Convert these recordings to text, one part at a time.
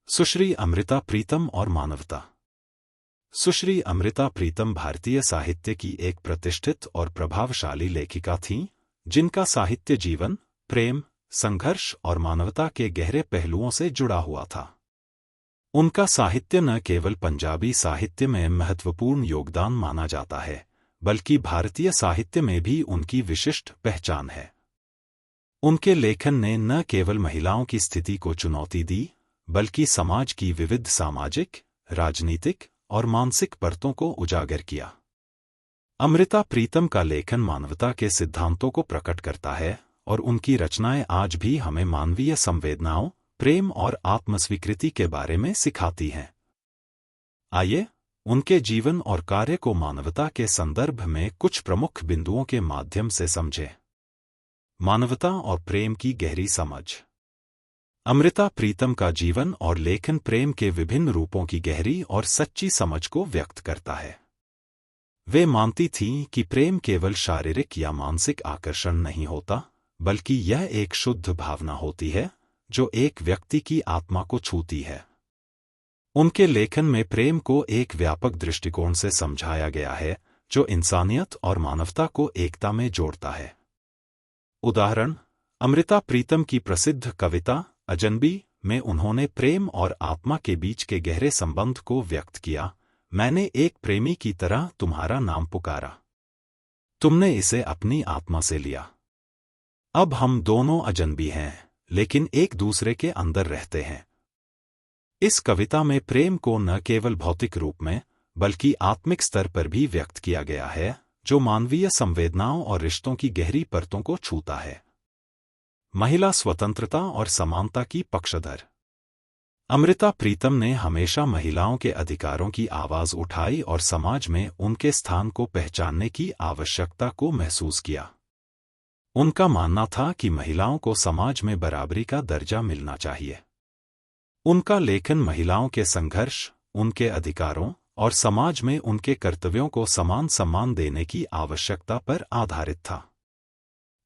सुश्री अमृता प्रीतम और मानवता। सुश्री अमृता प्रीतम भारतीय साहित्य की एक प्रतिष्ठित और प्रभावशाली लेखिका थीं, जिनका साहित्य जीवन, प्रेम, संघर्ष और मानवता के गहरे पहलुओं से जुड़ा हुआ था। उनका साहित्य न केवल पंजाबी साहित्य में महत्वपूर्ण योगदान माना जाता है, बल्कि भारतीय साहित्य में भी उनकी विशिष्ट पहचान है। उनके लेखन ने न केवल महिलाओं की स्थिति को चुनौती दी, बल्कि समाज की विविध सामाजिक, राजनीतिक और मानसिक परतों को उजागर किया। अमृता प्रीतम का लेखन मानवता के सिद्धांतों को प्रकट करता है और उनकी रचनाएं आज भी हमें मानवीय संवेदनाओं, प्रेम और आत्मस्वीकृति के बारे में सिखाती हैं। आइए, उनके जीवन और कार्य को मानवता के संदर्भ में कुछ प्रमुख बिंदुओं के माध्यम से समझें। मानवता और प्रेम की गहरी समझ। अमृता प्रीतम का जीवन और लेखन प्रेम के विभिन्न रूपों की गहरी और सच्ची समझ को व्यक्त करता है। वे मानती थीं कि प्रेम केवल शारीरिक या मानसिक आकर्षण नहीं होता, बल्कि यह एक शुद्ध भावना होती है जो एक व्यक्ति की आत्मा को छूती है। उनके लेखन में प्रेम को एक व्यापक दृष्टिकोण से समझाया गया है, जो इंसानियत और मानवता को एकता में जोड़ता है। उदाहरण: अमृता प्रीतम की प्रसिद्ध कविता अजनबी में उन्होंने प्रेम और आत्मा के बीच के गहरे संबंध को व्यक्त किया। मैंने एक प्रेमी की तरह तुम्हारा नाम पुकारा, तुमने इसे अपनी आत्मा से लिया। अब हम दोनों अजनबी हैं, लेकिन एक दूसरे के अंदर रहते हैं। इस कविता में प्रेम को न केवल भौतिक रूप में, बल्कि आत्मिक स्तर पर भी व्यक्त किया गया है, जो मानवीय संवेदनाओं और रिश्तों की गहरी परतों को छूता है। महिला स्वतंत्रता और समानता की पक्षधर। अमृता प्रीतम ने हमेशा महिलाओं के अधिकारों की आवाज उठाई और समाज में उनके स्थान को पहचानने की आवश्यकता को महसूस किया। उनका मानना था कि महिलाओं को समाज में बराबरी का दर्जा मिलना चाहिए। उनका लेखन महिलाओं के संघर्ष, उनके अधिकारों और समाज में उनके कर्तव्यों को समान सम्मान देने की आवश्यकता पर आधारित था।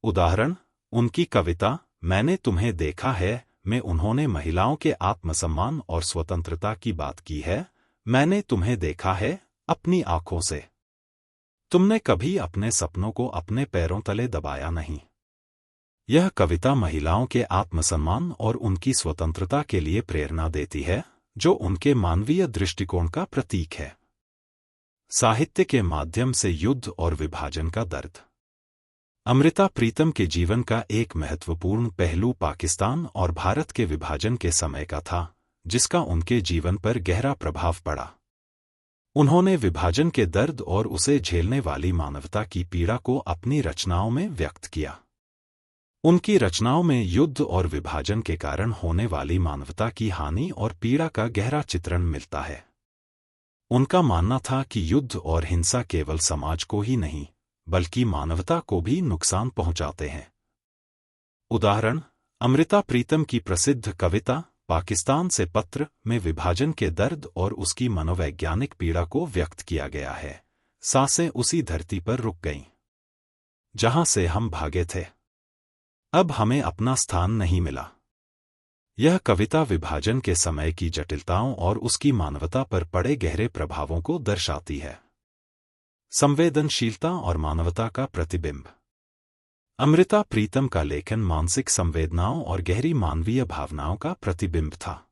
उदाहरण: उनकी कविता मैंने तुम्हें देखा है में उन्होंने महिलाओं के आत्मसम्मान और स्वतंत्रता की बात की है। मैंने तुम्हें देखा है अपनी आंखों से, तुमने कभी अपने सपनों को अपने पैरों तले दबाया नहीं। यह कविता महिलाओं के आत्मसम्मान और उनकी स्वतंत्रता के लिए प्रेरणा देती है, जो उनके मानवीय दृष्टिकोण का प्रतीक है। साहित्य के माध्यम से युद्ध और विभाजन का दर्द। अमृता प्रीतम के जीवन का एक महत्वपूर्ण पहलू पाकिस्तान और भारत के विभाजन के समय का था, जिसका उनके जीवन पर गहरा प्रभाव पड़ा। उन्होंने विभाजन के दर्द और उसे झेलने वाली मानवता की पीड़ा को अपनी रचनाओं में व्यक्त किया। उनकी रचनाओं में युद्ध और विभाजन के कारण होने वाली मानवता की हानि और पीड़ा का गहरा चित्रण मिलता है। उनका मानना था कि युद्ध और हिंसा केवल समाज को ही नहीं, बल्कि मानवता को भी नुकसान पहुंचाते हैं। उदाहरण: अमृता प्रीतम की प्रसिद्ध कविता पाकिस्तान से पत्र में विभाजन के दर्द और उसकी मनोवैज्ञानिक पीड़ा को व्यक्त किया गया है। सांसें उसी धरती पर रुक गईं जहां से हम भागे थे, अब हमें अपना स्थान नहीं मिला। यह कविता विभाजन के समय की जटिलताओं और उसकी मानवता पर पड़े गहरे प्रभावों को दर्शाती है। संवेदनशीलता और मानवता का प्रतिबिंब। अमृता प्रीतम का लेखन मानसिक संवेदनाओं और गहरी मानवीय भावनाओं का प्रतिबिंब था।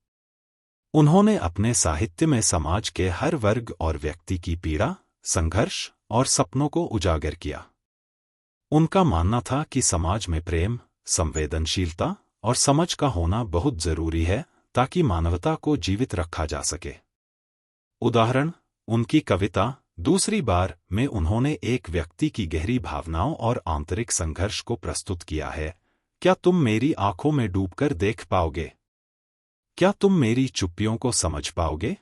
उन्होंने अपने साहित्य में समाज के हर वर्ग और व्यक्ति की पीड़ा, संघर्ष और सपनों को उजागर किया। उनका मानना था कि समाज में प्रेम, संवेदनशीलता और समझ का होना बहुत जरूरी है, ताकि मानवता को जीवित रखा जा सके। उदाहरण: उनकी कविता दूसरी बार में उन्होंने एक व्यक्ति की गहरी भावनाओं और आंतरिक संघर्ष को प्रस्तुत किया है। क्या तुम मेरी आंखों में डूबकर देख पाओगे? क्या तुम मेरी चुप्पियों को समझ पाओगे?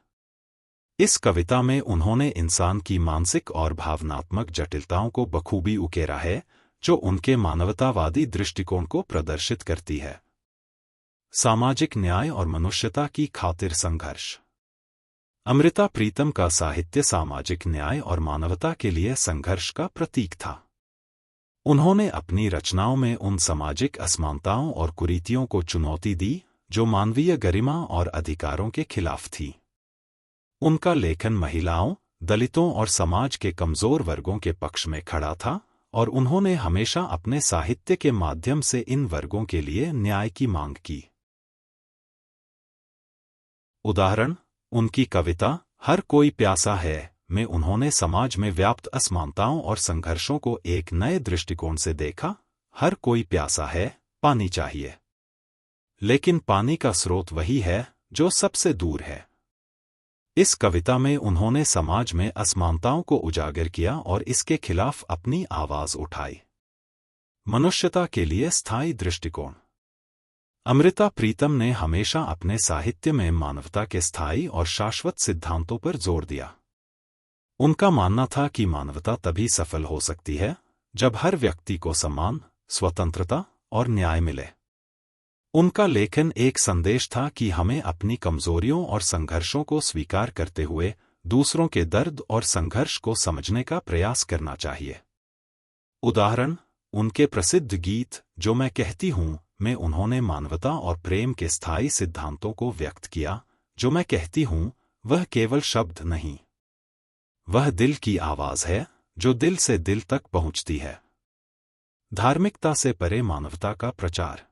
इस कविता में उन्होंने इंसान की मानसिक और भावनात्मक जटिलताओं को बखूबी उकेरा है, जो उनके मानवतावादी दृष्टिकोण को प्रदर्शित करती है। सामाजिक न्याय और मनुष्यता की खातिर संघर्ष। अमृता प्रीतम का साहित्य सामाजिक न्याय और मानवता के लिए संघर्ष का प्रतीक था। उन्होंने अपनी रचनाओं में उन सामाजिक असमानताओं और कुरीतियों को चुनौती दी, जो मानवीय गरिमा और अधिकारों के खिलाफ थी। उनका लेखन महिलाओं, दलितों और समाज के कमजोर वर्गों के पक्ष में खड़ा था, और उन्होंने हमेशा अपने साहित्य के माध्यम से इन वर्गों के लिए न्याय की मांग की। उदाहरण, उनकी कविता हर कोई प्यासा है में उन्होंने समाज में व्याप्त असमानताओं और संघर्षों को एक नए दृष्टिकोण से देखा। हर कोई प्यासा है, पानी चाहिए, लेकिन पानी का स्रोत वही है जो सबसे दूर है। इस कविता में उन्होंने समाज में असमानताओं को उजागर किया और इसके खिलाफ अपनी आवाज उठाई। मनुष्यता के लिए स्थायी दृष्टिकोण। अमृता प्रीतम ने हमेशा अपने साहित्य में मानवता के स्थायी और शाश्वत सिद्धांतों पर जोर दिया। उनका मानना था कि मानवता तभी सफल हो सकती है जब हर व्यक्ति को सम्मान, स्वतंत्रता और न्याय मिले। उनका लेखन एक संदेश था कि हमें अपनी कमजोरियों और संघर्षों को स्वीकार करते हुए दूसरों के दर्द और संघर्ष को समझने का प्रयास करना चाहिए। उदाहरण, उनके प्रसिद्ध गीत जो मैं कहती हूँ में उन्होंने मानवता और प्रेम के स्थायी सिद्धांतों को व्यक्त किया। जो मैं कहती हूँ वह केवल शब्द नहीं, वह दिल की आवाज है जो दिल से दिल तक पहुँचती है। धार्मिकता से परे मानवता का प्रचार।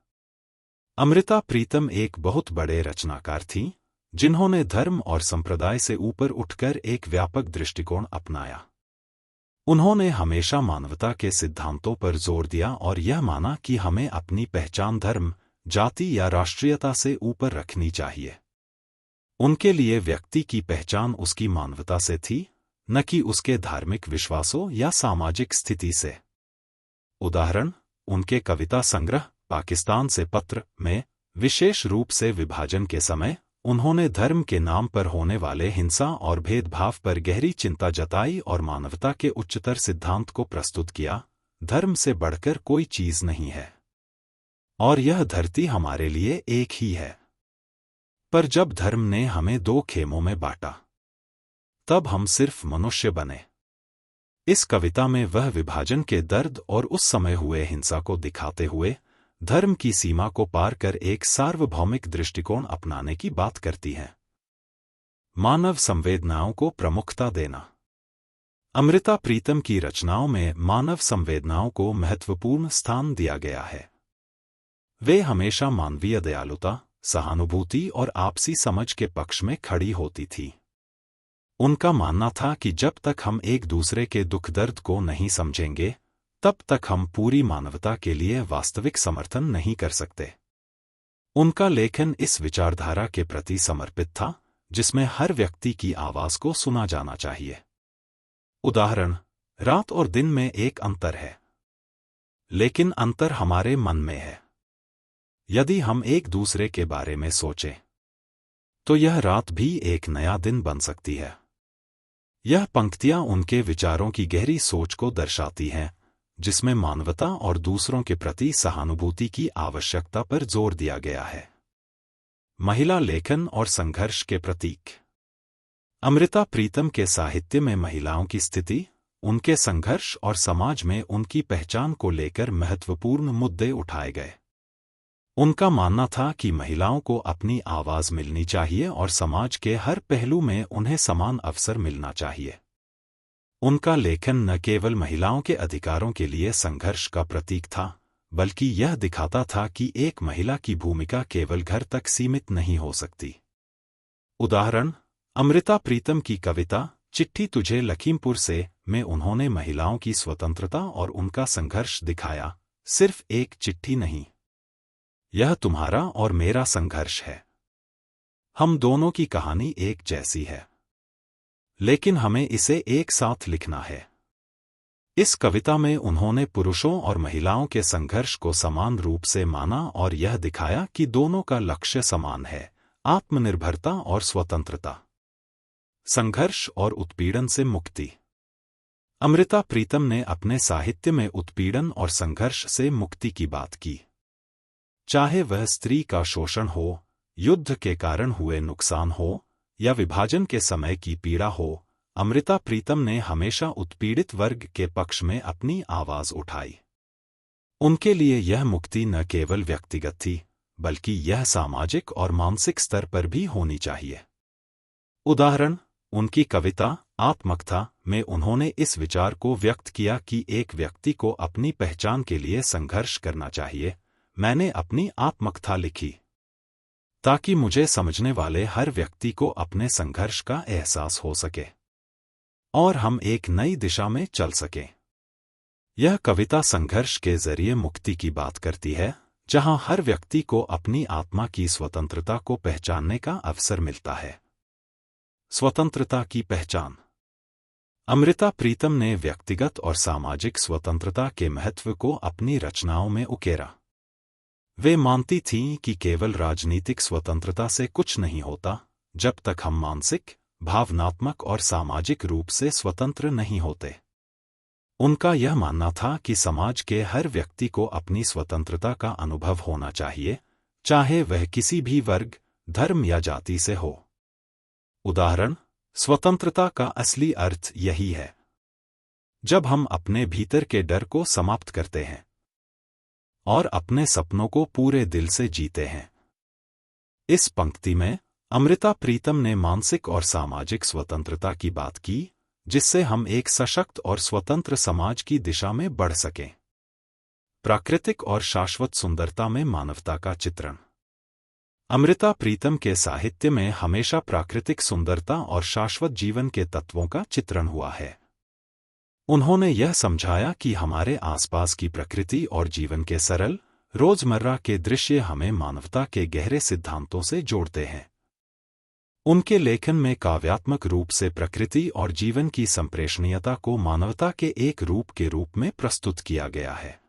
अमृता प्रीतम एक बहुत बड़े रचनाकार थीं, जिन्होंने धर्म और संप्रदाय से ऊपर उठकर एक व्यापक दृष्टिकोण अपनाया। उन्होंने हमेशा मानवता के सिद्धांतों पर जोर दिया और यह माना कि हमें अपनी पहचान धर्म, जाति या राष्ट्रीयता से ऊपर रखनी चाहिए। उनके लिए व्यक्ति की पहचान उसकी मानवता से थी, न कि उसके धार्मिक विश्वासों या सामाजिक स्थिति से। उदाहरण, उनके कविता संग्रह पाकिस्तान से पत्र में विशेष रूप से विभाजन के समय उन्होंने धर्म के नाम पर होने वाले हिंसा और भेदभाव पर गहरी चिंता जताई और मानवता के उच्चतर सिद्धांत को प्रस्तुत किया। धर्म से बढ़कर कोई चीज नहीं है और यह धरती हमारे लिए एक ही है। पर जब धर्म ने हमें दो खेमों में बांटा, तब हम सिर्फ मनुष्य बने। इस कविता में वह विभाजन के दर्द और उस समय हुए हिंसा को दिखाते हुए धर्म की सीमा को पार कर एक सार्वभौमिक दृष्टिकोण अपनाने की बात करती है। मानव संवेदनाओं को प्रमुखता देना। अमृता प्रीतम की रचनाओं में मानव संवेदनाओं को महत्वपूर्ण स्थान दिया गया है। वे हमेशा मानवीय दयालुता, सहानुभूति और आपसी समझ के पक्ष में खड़ी होती थी। उनका मानना था कि जब तक हम एक दूसरे के दुख दर्द को नहीं समझेंगे, तब तक हम पूरी मानवता के लिए वास्तविक समर्थन नहीं कर सकते। उनका लेखन इस विचारधारा के प्रति समर्पित था, जिसमें हर व्यक्ति की आवाज को सुना जाना चाहिए। उदाहरण, रात और दिन में एक अंतर है, लेकिन अंतर हमारे मन में है। यदि हम एक दूसरे के बारे में सोचें, तो यह रात भी एक नया दिन बन सकती है। यह पंक्तियां उनके विचारों की गहरी सोच को दर्शाती हैं, जिसमें मानवता और दूसरों के प्रति सहानुभूति की आवश्यकता पर जोर दिया गया है। महिला लेखन और संघर्ष के प्रतीक। अमृता प्रीतम के साहित्य में महिलाओं की स्थिति, उनके संघर्ष और समाज में उनकी पहचान को लेकर महत्वपूर्ण मुद्दे उठाए गए। उनका मानना था कि महिलाओं को अपनी आवाज मिलनी चाहिए और समाज के हर पहलू में उन्हें समान अवसर मिलना चाहिए। उनका लेखन न केवल महिलाओं के अधिकारों के लिए संघर्ष का प्रतीक था, बल्कि यह दिखाता था कि एक महिला की भूमिका केवल घर तक सीमित नहीं हो सकती। उदाहरण, अमृता प्रीतम की कविता चिट्ठी तुझे लखीमपुर से में उन्होंने महिलाओं की स्वतंत्रता और उनका संघर्ष दिखाया। सिर्फ एक चिट्ठी नहीं, यह तुम्हारा और मेरा संघर्ष है। हम दोनों की कहानी एक जैसी है, लेकिन हमें इसे एक साथ लिखना है। इस कविता में उन्होंने पुरुषों और महिलाओं के संघर्ष को समान रूप से माना और यह दिखाया कि दोनों का लक्ष्य समान है, आत्मनिर्भरता और स्वतंत्रता, संघर्ष और उत्पीड़न से मुक्ति। अमृता प्रीतम ने अपने साहित्य में उत्पीड़न और संघर्ष से मुक्ति की बात की। चाहे वह स्त्री का शोषण हो, युद्ध के कारण हुए नुकसान हो या विभाजन के समय की पीड़ा हो, अमृता प्रीतम ने हमेशा उत्पीड़ित वर्ग के पक्ष में अपनी आवाज उठाई। उनके लिए यह मुक्ति न केवल व्यक्तिगत थी, बल्कि यह सामाजिक और मानसिक स्तर पर भी होनी चाहिए। उदाहरण, उनकी कविता आत्मकथा में उन्होंने इस विचार को व्यक्त किया कि एक व्यक्ति को अपनी पहचान के लिए संघर्ष करना चाहिए। मैंने अपनी आत्मकथा लिखी ताकि मुझे समझने वाले हर व्यक्ति को अपने संघर्ष का एहसास हो सके और हम एक नई दिशा में चल सकें। यह कविता संघर्ष के जरिए मुक्ति की बात करती है, जहां हर व्यक्ति को अपनी आत्मा की स्वतंत्रता को पहचानने का अवसर मिलता है। स्वतंत्रता की पहचान। अमृता प्रीतम ने व्यक्तिगत और सामाजिक स्वतंत्रता के महत्व को अपनी रचनाओं में उकेरा। वे मानती थीं कि केवल राजनीतिक स्वतंत्रता से कुछ नहीं होता, जब तक हम मानसिक, भावनात्मक और सामाजिक रूप से स्वतंत्र नहीं होते। उनका यह मानना था कि समाज के हर व्यक्ति को अपनी स्वतंत्रता का अनुभव होना चाहिए, चाहे वह किसी भी वर्ग, धर्म या जाति से हो। उदाहरण, स्वतंत्रता का असली अर्थ यही है जब हम अपने भीतर के डर को समाप्त करते हैं और अपने सपनों को पूरे दिल से जीते हैं। इस पंक्ति में अमृता प्रीतम ने मानसिक और सामाजिक स्वतंत्रता की बात की, जिससे हम एक सशक्त और स्वतंत्र समाज की दिशा में बढ़ सकें। प्राकृतिक और शाश्वत सुंदरता में मानवता का चित्रण। अमृता प्रीतम के साहित्य में हमेशा प्राकृतिक सुंदरता और शाश्वत जीवन के तत्वों का चित्रण हुआ है। उन्होंने यह समझाया कि हमारे आसपास की प्रकृति और जीवन के सरल, रोजमर्रा के दृश्य हमें मानवता के गहरे सिद्धांतों से जोड़ते हैं। उनके लेखन में काव्यात्मक रूप से प्रकृति और जीवन की संप्रेषणीयता को मानवता के एक रूप के रूप में प्रस्तुत किया गया है।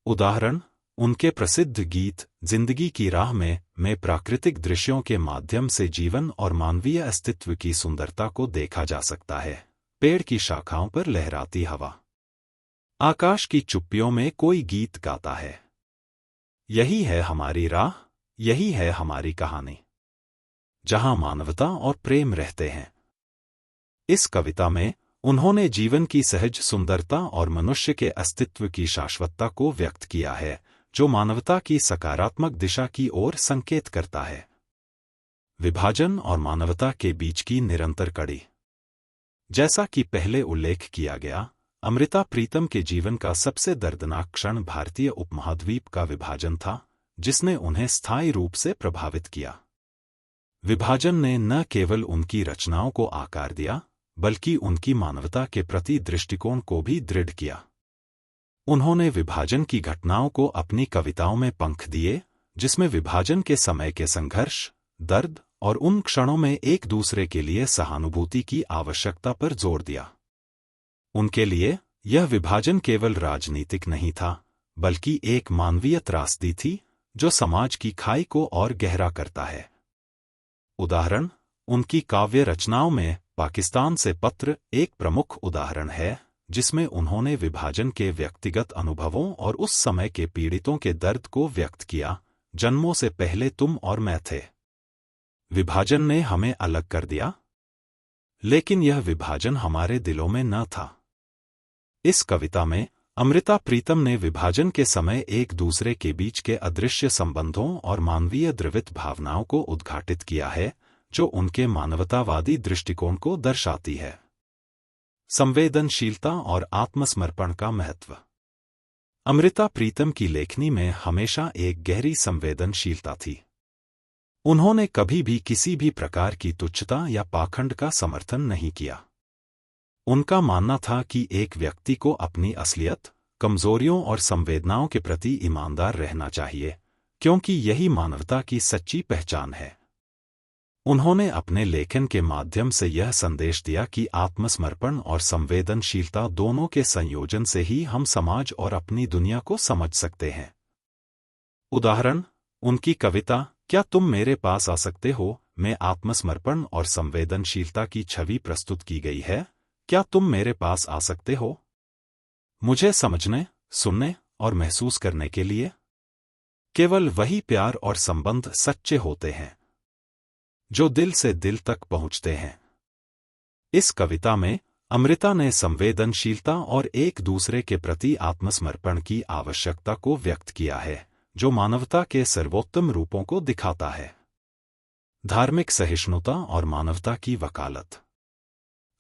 उदाहरण, उनके प्रसिद्ध गीत जिंदगी की राह में प्राकृतिक दृश्यों के माध्यम से जीवन और मानवीय अस्तित्व की सुंदरता को देखा जा सकता है। पेड़ की शाखाओं पर लहराती हवा, आकाश की चुप्पियों में कोई गीत गाता है। यही है हमारी राह, यही है हमारी कहानी, जहां मानवता और प्रेम रहते हैं। इस कविता में उन्होंने जीवन की सहज सुंदरता और मनुष्य के अस्तित्व की शाश्वतता को व्यक्त किया है, जो मानवता की सकारात्मक दिशा की ओर संकेत करता है। विभाजन और मानवता के बीच की निरंतर कड़ी। जैसा कि पहले उल्लेख किया गया, अमृता प्रीतम के जीवन का सबसे दर्दनाक क्षण भारतीय उपमहाद्वीप का विभाजन था, जिसने उन्हें स्थायी रूप से प्रभावित किया। विभाजन ने न केवल उनकी रचनाओं को आकार दिया, बल्कि उनकी मानवता के प्रति दृष्टिकोण को भी दृढ़ किया। उन्होंने विभाजन की घटनाओं को अपनी कविताओं में पंख दिए, जिसमें विभाजन के समय के संघर्ष, दर्द और उन क्षणों में एक दूसरे के लिए सहानुभूति की आवश्यकता पर जोर दिया। उनके लिए यह विभाजन केवल राजनीतिक नहीं था, बल्कि एक मानवीय त्रासदी थी, जो समाज की खाई को और गहरा करता है। उदाहरण, उनकी काव्य रचनाओं में पाकिस्तान से पत्र एक प्रमुख उदाहरण है, जिसमें उन्होंने विभाजन के व्यक्तिगत अनुभवों और उस समय के पीड़ितों के दर्द को व्यक्त किया। जन्मों से पहले तुम और मैं थे। विभाजन ने हमें अलग कर दिया, लेकिन यह विभाजन हमारे दिलों में न था। इस कविता में अमृता प्रीतम ने विभाजन के समय एक दूसरे के बीच के अदृश्य संबंधों और मानवीय द्रवित भावनाओं को उद्घाटित किया है, जो उनके मानवतावादी दृष्टिकोण को दर्शाती है। संवेदनशीलता और आत्मसमर्पण का महत्व। अमृता प्रीतम की लेखनी में हमेशा एक गहरी संवेदनशीलता थी। उन्होंने कभी भी किसी भी प्रकार की तुच्छता या पाखंड का समर्थन नहीं किया। उनका मानना था कि एक व्यक्ति को अपनी असलियत, कमजोरियों और संवेदनाओं के प्रति ईमानदार रहना चाहिए, क्योंकि यही मानवता की सच्ची पहचान है। उन्होंने अपने लेखन के माध्यम से यह संदेश दिया कि आत्मसमर्पण और संवेदनशीलता दोनों के संयोजन से ही हम समाज और अपनी दुनिया को समझ सकते हैं। उदाहरण, उनकी कविता क्या तुम मेरे पास आ सकते हो में आत्मसमर्पण और संवेदनशीलता की छवि प्रस्तुत की गई है। क्या तुम मेरे पास आ सकते हो मुझे समझने, सुनने और महसूस करने के लिए? केवल वही प्यार और संबंध सच्चे होते हैं जो दिल से दिल तक पहुंचते हैं। इस कविता में अमृता ने संवेदनशीलता और एक दूसरे के प्रति आत्मसमर्पण की आवश्यकता को व्यक्त किया है, जो मानवता के सर्वोत्तम रूपों को दिखाता है। धार्मिक सहिष्णुता और मानवता की वकालत।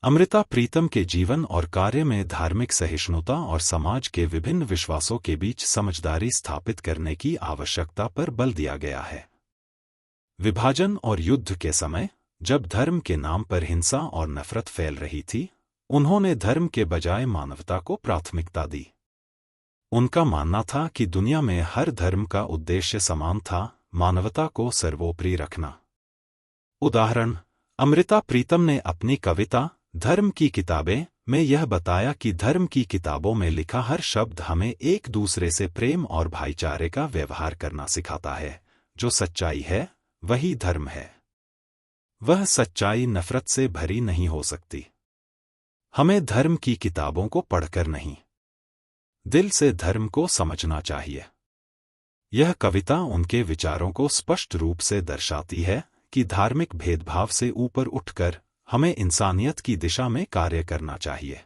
अमृता प्रीतम के जीवन और कार्य में धार्मिक सहिष्णुता और समाज के विभिन्न विश्वासों के बीच समझदारी स्थापित करने की आवश्यकता पर बल दिया गया है। विभाजन और युद्ध के समय, जब धर्म के नाम पर हिंसा और नफरत फैल रही थी, उन्होंने धर्म के बजाय मानवता को प्राथमिकता दी। उनका मानना था कि दुनिया में हर धर्म का उद्देश्य समान था, मानवता को सर्वोपरि रखना। उदाहरण, अमृता प्रीतम ने अपनी कविता धर्म की किताबें में यह बताया कि धर्म की किताबों में लिखा हर शब्द हमें एक दूसरे से प्रेम और भाईचारे का व्यवहार करना सिखाता है। जो सच्चाई है, वही धर्म है। वह सच्चाई नफरत से भरी नहीं हो सकती। हमें धर्म की किताबों को पढ़कर नहीं, दिल से धर्म को समझना चाहिए। यह कविता उनके विचारों को स्पष्ट रूप से दर्शाती है कि धार्मिक भेदभाव से ऊपर उठकर हमें इंसानियत की दिशा में कार्य करना चाहिए।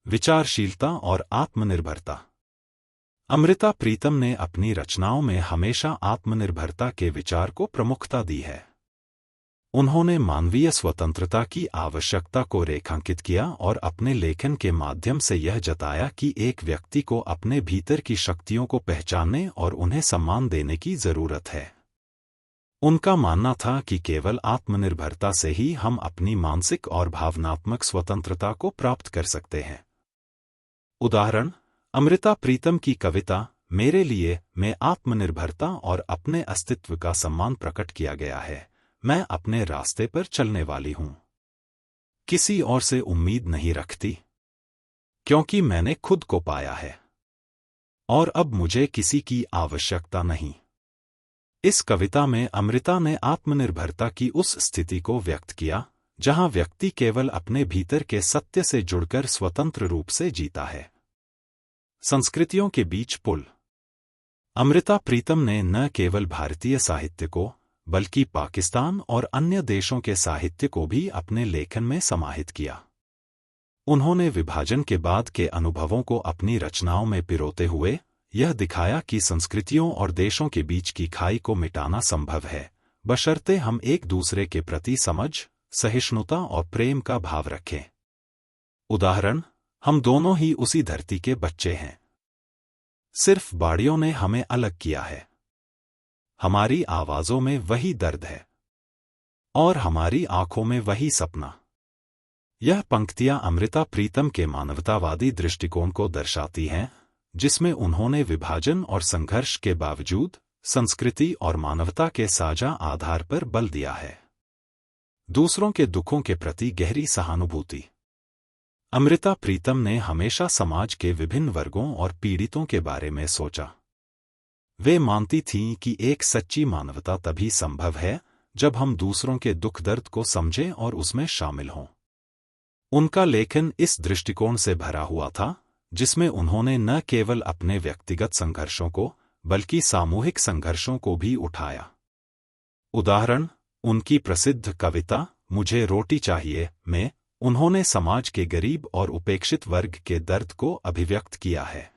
विचारशीलता और आत्मनिर्भरता। अमृता प्रीतम ने अपनी रचनाओं में हमेशा आत्मनिर्भरता के विचार को प्रमुखता दी है। उन्होंने मानवीय स्वतंत्रता की आवश्यकता को रेखांकित किया और अपने लेखन के माध्यम से यह जताया कि एक व्यक्ति को अपने भीतर की शक्तियों को पहचानने और उन्हें सम्मान देने की जरूरत है। उनका मानना था कि केवल आत्मनिर्भरता से ही हम अपनी मानसिक और भावनात्मक स्वतंत्रता को प्राप्त कर सकते हैं। उदाहरण, अमृता प्रीतम की कविता मेरे लिए में आत्मनिर्भरता और अपने अस्तित्व का सम्मान प्रकट किया गया है। मैं अपने रास्ते पर चलने वाली हूं, किसी और से उम्मीद नहीं रखती, क्योंकि मैंने खुद को पाया है और अब मुझे किसी की आवश्यकता नहीं। इस कविता में अमृता ने आत्मनिर्भरता की उस स्थिति को व्यक्त किया जहां व्यक्ति केवल अपने भीतर के सत्य से जुड़कर स्वतंत्र रूप से जीता है। संस्कृतियों के बीच पुल। अमृता प्रीतम ने न केवल भारतीय साहित्य को, बल्कि पाकिस्तान और अन्य देशों के साहित्य को भी अपने लेखन में समाहित किया। उन्होंने विभाजन के बाद के अनुभवों को अपनी रचनाओं में पिरोते हुए यह दिखाया कि संस्कृतियों और देशों के बीच की खाई को मिटाना संभव है, बशर्ते हम एक दूसरे के प्रति समझ, सहिष्णुता और प्रेम का भाव रखें। उदाहरण, हम दोनों ही उसी धरती के बच्चे हैं, सिर्फ बाड़ियों ने हमें अलग किया है। हमारी आवाजों में वही दर्द है और हमारी आंखों में वही सपना। यह पंक्तियां अमृता प्रीतम के मानवतावादी दृष्टिकोण को दर्शाती हैं, जिसमें उन्होंने विभाजन और संघर्ष के बावजूद संस्कृति और मानवता के साझा आधार पर बल दिया है। दूसरों के दुखों के प्रति गहरी सहानुभूति। अमृता प्रीतम ने हमेशा समाज के विभिन्न वर्गों और पीड़ितों के बारे में सोचा। वे मानती थीं कि एक सच्ची मानवता तभी संभव है जब हम दूसरों के दुख दर्द को समझें और उसमें शामिल हों। उनका लेखन इस दृष्टिकोण से भरा हुआ था, जिसमें उन्होंने न केवल अपने व्यक्तिगत संघर्षों को, बल्कि सामूहिक संघर्षों को भी उठाया। उदाहरण, उनकी प्रसिद्ध कविता मुझे रोटी चाहिए में उन्होंने समाज के गरीब और उपेक्षित वर्ग के दर्द को अभिव्यक्त किया है।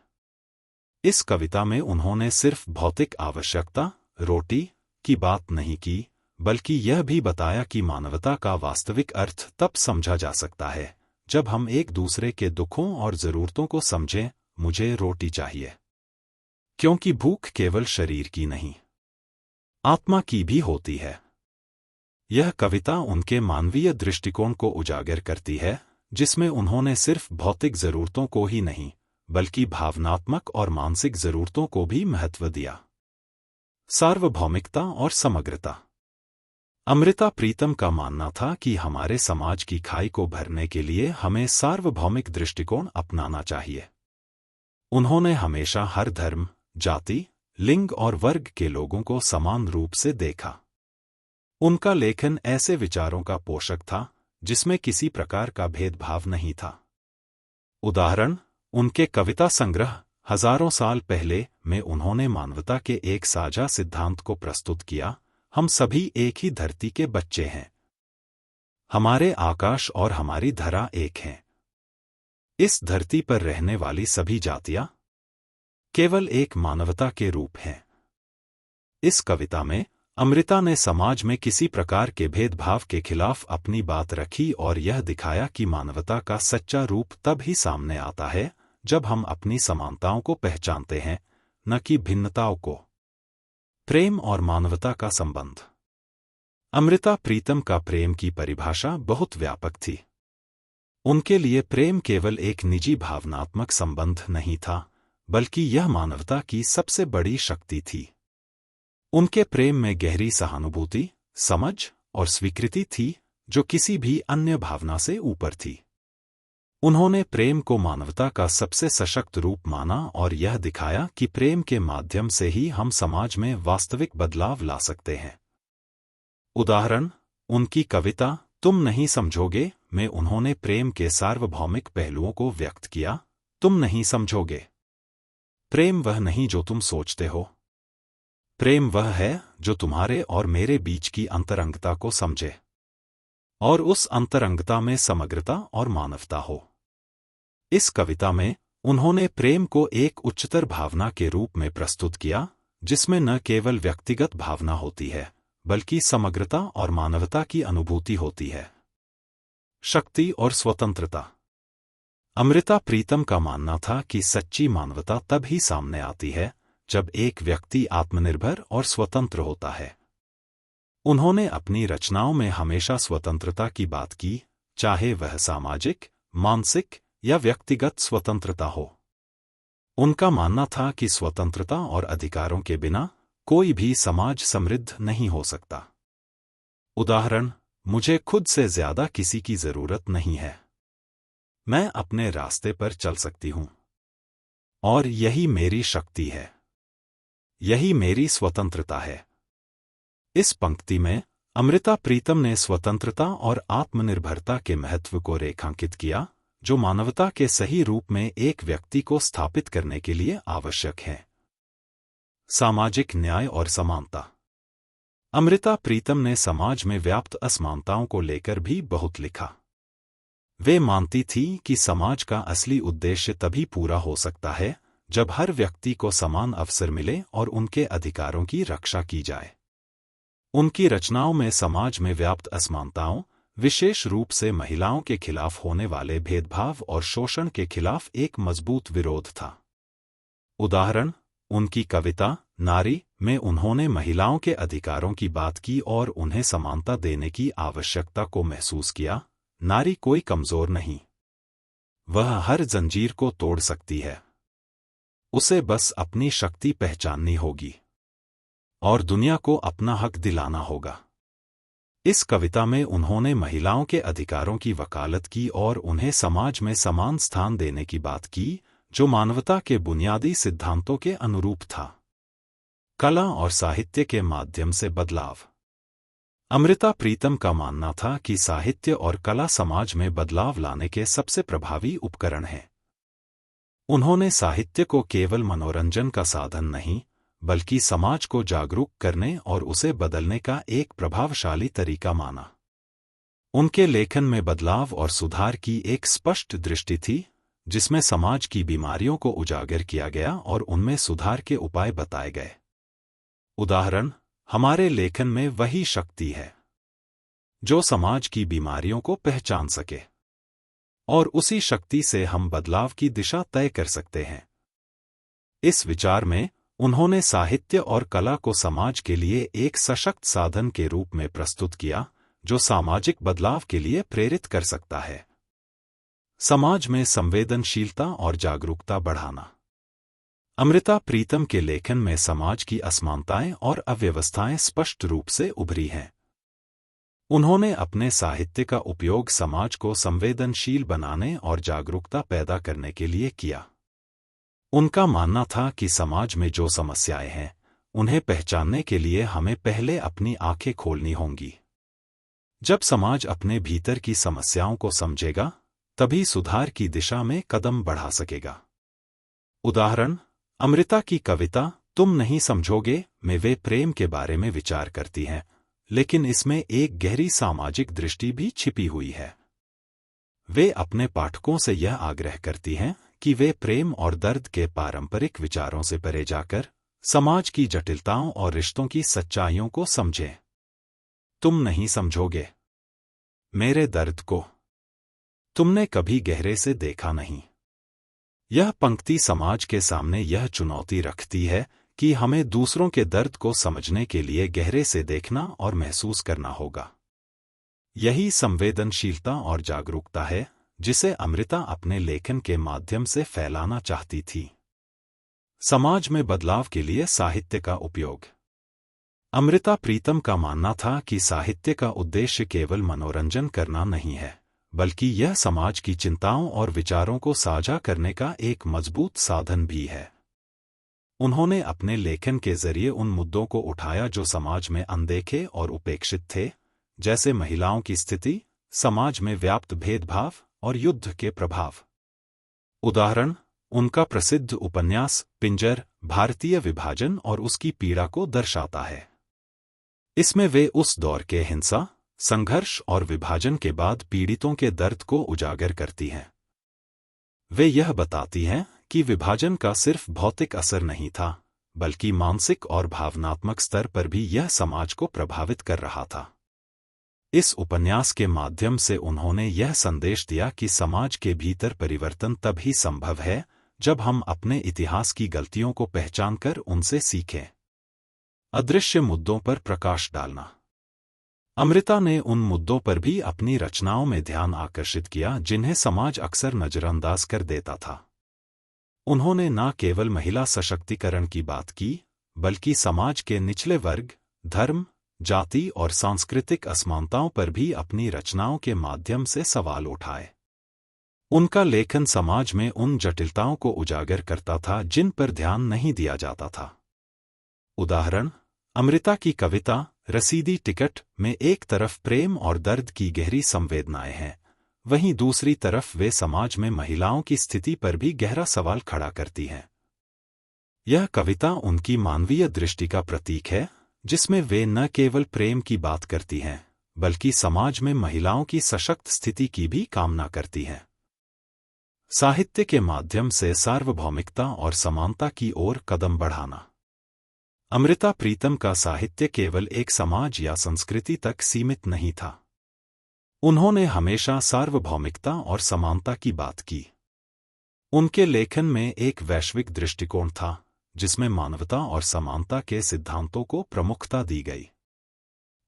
इस कविता में उन्होंने सिर्फ भौतिक आवश्यकता, रोटी, की बात नहीं की, बल्कि यह भी बताया कि मानवता का वास्तविक अर्थ तब समझा जा सकता है जब हम एक दूसरे के दुखों और जरूरतों को समझें। मुझे रोटी चाहिए, क्योंकि भूख केवल शरीर की नहीं, आत्मा की भी होती है। यह कविता उनके मानवीय दृष्टिकोण को उजागर करती है, जिसमें उन्होंने सिर्फ भौतिक जरूरतों को ही नहीं, बल्कि भावनात्मक और मानसिक जरूरतों को भी महत्व दिया। सार्वभौमिकता और समग्रता। अमृता प्रीतम का मानना था कि हमारे समाज की खाई को भरने के लिए हमें सार्वभौमिक दृष्टिकोण अपनाना चाहिए। उन्होंने हमेशा हर धर्म, जाति, लिंग और वर्ग के लोगों को समान रूप से देखा। उनका लेखन ऐसे विचारों का पोषक था जिसमें किसी प्रकार का भेदभाव नहीं था। उदाहरण, उनके कविता संग्रह हजारों साल पहले में उन्होंने मानवता के एक साझा सिद्धांत को प्रस्तुत किया। हम सभी एक ही धरती के बच्चे हैं, हमारे आकाश और हमारी धरा एक हैं। इस धरती पर रहने वाली सभी जातियां केवल एक मानवता के रूप हैं। इस कविता में अमृता ने समाज में किसी प्रकार के भेदभाव के खिलाफ अपनी बात रखी और यह दिखाया कि मानवता का सच्चा रूप तब ही सामने आता है जब हम अपनी समानताओं को पहचानते हैं, न कि भिन्नताओं को। प्रेम और मानवता का संबंध। अमृता प्रीतम का प्रेम की परिभाषा बहुत व्यापक थी। उनके लिए प्रेम केवल एक निजी भावनात्मक संबंध नहीं था, बल्कि यह मानवता की सबसे बड़ी शक्ति थी। उनके प्रेम में गहरी सहानुभूति, समझ और स्वीकृति थी, जो किसी भी अन्य भावना से ऊपर थी। उन्होंने प्रेम को मानवता का सबसे सशक्त रूप माना और यह दिखाया कि प्रेम के माध्यम से ही हम समाज में वास्तविक बदलाव ला सकते हैं। उदाहरण, उनकी कविता तुम नहीं समझोगे में उन्होंने प्रेम के सार्वभौमिक पहलुओं को व्यक्त किया। तुम नहीं समझोगे। प्रेम वह नहीं जो तुम सोचते हो। प्रेम वह है जो तुम्हारे और मेरे बीच की अंतरंगता को समझे और उस अंतरंगता में समग्रता और मानवता हो। इस कविता में उन्होंने प्रेम को एक उच्चतर भावना के रूप में प्रस्तुत किया, जिसमें न केवल व्यक्तिगत भावना होती है, बल्कि समग्रता और मानवता की अनुभूति होती है। शक्ति और स्वतंत्रता। अमृता प्रीतम का मानना था कि सच्ची मानवता तब ही सामने आती है जब एक व्यक्ति आत्मनिर्भर और स्वतंत्र होता है। उन्होंने अपनी रचनाओं में हमेशा स्वतंत्रता की बात की, चाहे वह सामाजिक, मानसिक या व्यक्तिगत स्वतंत्रता हो। उनका मानना था कि स्वतंत्रता और अधिकारों के बिना कोई भी समाज समृद्ध नहीं हो सकता। उदाहरण, मुझे खुद से ज्यादा किसी की जरूरत नहीं है। मैं अपने रास्ते पर चल सकती हूं और यही मेरी शक्ति है। यही मेरी स्वतंत्रता है। इस पंक्ति में अमृता प्रीतम ने स्वतंत्रता और आत्मनिर्भरता के महत्व को रेखांकित किया, जो मानवता के सही रूप में एक व्यक्ति को स्थापित करने के लिए आवश्यक है। सामाजिक न्याय और समानता। अमृता प्रीतम ने समाज में व्याप्त असमानताओं को लेकर भी बहुत लिखा। वे मानती थी कि समाज का असली उद्देश्य तभी पूरा हो सकता है जब हर व्यक्ति को समान अवसर मिले और उनके अधिकारों की रक्षा की जाए। उनकी रचनाओं में समाज में व्याप्त असमानताओं, विशेष रूप से महिलाओं के खिलाफ होने वाले भेदभाव और शोषण के खिलाफ एक मजबूत विरोध था। उदाहरण, उनकी कविता नारी में उन्होंने महिलाओं के अधिकारों की बात की और उन्हें समानता देने की आवश्यकता को महसूस किया। नारी कोई कमजोर नहीं, वह हर जंजीर को तोड़ सकती है। उसे बस अपनी शक्ति पहचाननी होगी और दुनिया को अपना हक दिलाना होगा। इस कविता में उन्होंने महिलाओं के अधिकारों की वकालत की और उन्हें समाज में समान स्थान देने की बात की, जो मानवता के बुनियादी सिद्धांतों के अनुरूप था। कला और साहित्य के माध्यम से बदलाव। अमृता प्रीतम का मानना था कि साहित्य और कला समाज में बदलाव लाने के सबसे प्रभावी उपकरण हैं। उन्होंने साहित्य को केवल मनोरंजन का साधन नहीं, बल्कि समाज को जागरूक करने और उसे बदलने का एक प्रभावशाली तरीका माना। उनके लेखन में बदलाव और सुधार की एक स्पष्ट दृष्टि थी, जिसमें समाज की बीमारियों को उजागर किया गया और उनमें सुधार के उपाय बताए गए। उदाहरण, हमारे लेखन में वही शक्ति है जो समाज की बीमारियों को पहचान सके और उसी शक्ति से हम बदलाव की दिशा तय कर सकते हैं। इस विचार में उन्होंने साहित्य और कला को समाज के लिए एक सशक्त साधन के रूप में प्रस्तुत किया, जो सामाजिक बदलाव के लिए प्रेरित कर सकता है। समाज में संवेदनशीलता और जागरूकता बढ़ाना। अमृता प्रीतम के लेखन में समाज की असमानताएं और अव्यवस्थाएं स्पष्ट रूप से उभरी हैं। उन्होंने अपने साहित्य का उपयोग समाज को संवेदनशील बनाने और जागरूकता पैदा करने के लिए किया। उनका मानना था कि समाज में जो समस्याएं हैं, उन्हें पहचानने के लिए हमें पहले अपनी आंखें खोलनी होंगी। जब समाज अपने भीतर की समस्याओं को समझेगा, तभी सुधार की दिशा में कदम बढ़ा सकेगा। उदाहरण, अमृता की कविता तुम नहीं समझोगे में वे प्रेम के बारे में विचार करती हैं, लेकिन इसमें एक गहरी सामाजिक दृष्टि भी छिपी हुई है। वे अपने पाठकों से यह आग्रह करती हैं कि वे प्रेम और दर्द के पारंपरिक विचारों से परे जाकर समाज की जटिलताओं और रिश्तों की सच्चाइयों को समझें। तुम नहीं समझोगे मेरे दर्द को, तुमने कभी गहरे से देखा नहीं। यह पंक्ति समाज के सामने यह चुनौती रखती है कि हमें दूसरों के दर्द को समझने के लिए गहरे से देखना और महसूस करना होगा। यही संवेदनशीलता और जागरूकता है जिसे अमृता अपने लेखन के माध्यम से फैलाना चाहती थी। समाज में बदलाव के लिए साहित्य का उपयोग। अमृता प्रीतम का मानना था कि साहित्य का उद्देश्य केवल मनोरंजन करना नहीं है, बल्कि यह समाज की चिंताओं और विचारों को साझा करने का एक मजबूत साधन भी है। उन्होंने अपने लेखन के जरिए उन मुद्दों को उठाया जो समाज में अनदेखे और उपेक्षित थे, जैसे महिलाओं की स्थिति, समाज में व्याप्त भेदभाव और युद्ध के प्रभाव। उदाहरण, उनका प्रसिद्ध उपन्यास पिंजर भारतीय विभाजन और उसकी पीड़ा को दर्शाता है। इसमें वे उस दौर के हिंसा, संघर्ष और विभाजन के बाद पीड़ितों के दर्द को उजागर करती हैं। वे यह बताती हैं कि विभाजन का सिर्फ भौतिक असर नहीं था, बल्कि मानसिक और भावनात्मक स्तर पर भी यह समाज को प्रभावित कर रहा था। इस उपन्यास के माध्यम से उन्होंने यह संदेश दिया कि समाज के भीतर परिवर्तन तभी संभव है जब हम अपने इतिहास की गलतियों को पहचानकर उनसे सीखें। अदृश्य मुद्दों पर प्रकाश डालना। अमृता ने उन मुद्दों पर भी अपनी रचनाओं में ध्यान आकर्षित किया जिन्हें समाज अक्सर नजरअंदाज कर देता था। उन्होंने न केवल महिला सशक्तिकरण की बात की, बल्कि समाज के निचले वर्ग, धर्म, जाति और सांस्कृतिक असमानताओं पर भी अपनी रचनाओं के माध्यम से सवाल उठाए। उनका लेखन समाज में उन जटिलताओं को उजागर करता था जिन पर ध्यान नहीं दिया जाता था। उदाहरण, अमृता की कविता रसीदी टिकट में एक तरफ प्रेम और दर्द की गहरी संवेदनाएं हैं, वहीं दूसरी तरफ वे समाज में महिलाओं की स्थिति पर भी गहरा सवाल खड़ा करती हैं। यह कविता उनकी मानवीय दृष्टि का प्रतीक है, जिसमें वे न केवल प्रेम की बात करती हैं, बल्कि समाज में महिलाओं की सशक्त स्थिति की भी कामना करती हैं। साहित्य के माध्यम से सार्वभौमिकता और समानता की ओर कदम बढ़ाना। अमृता प्रीतम का साहित्य केवल एक समाज या संस्कृति तक सीमित नहीं था। उन्होंने हमेशा सार्वभौमिकता और समानता की बात की। उनके लेखन में एक वैश्विक दृष्टिकोण था, जिसमें मानवता और समानता के सिद्धांतों को प्रमुखता दी गई।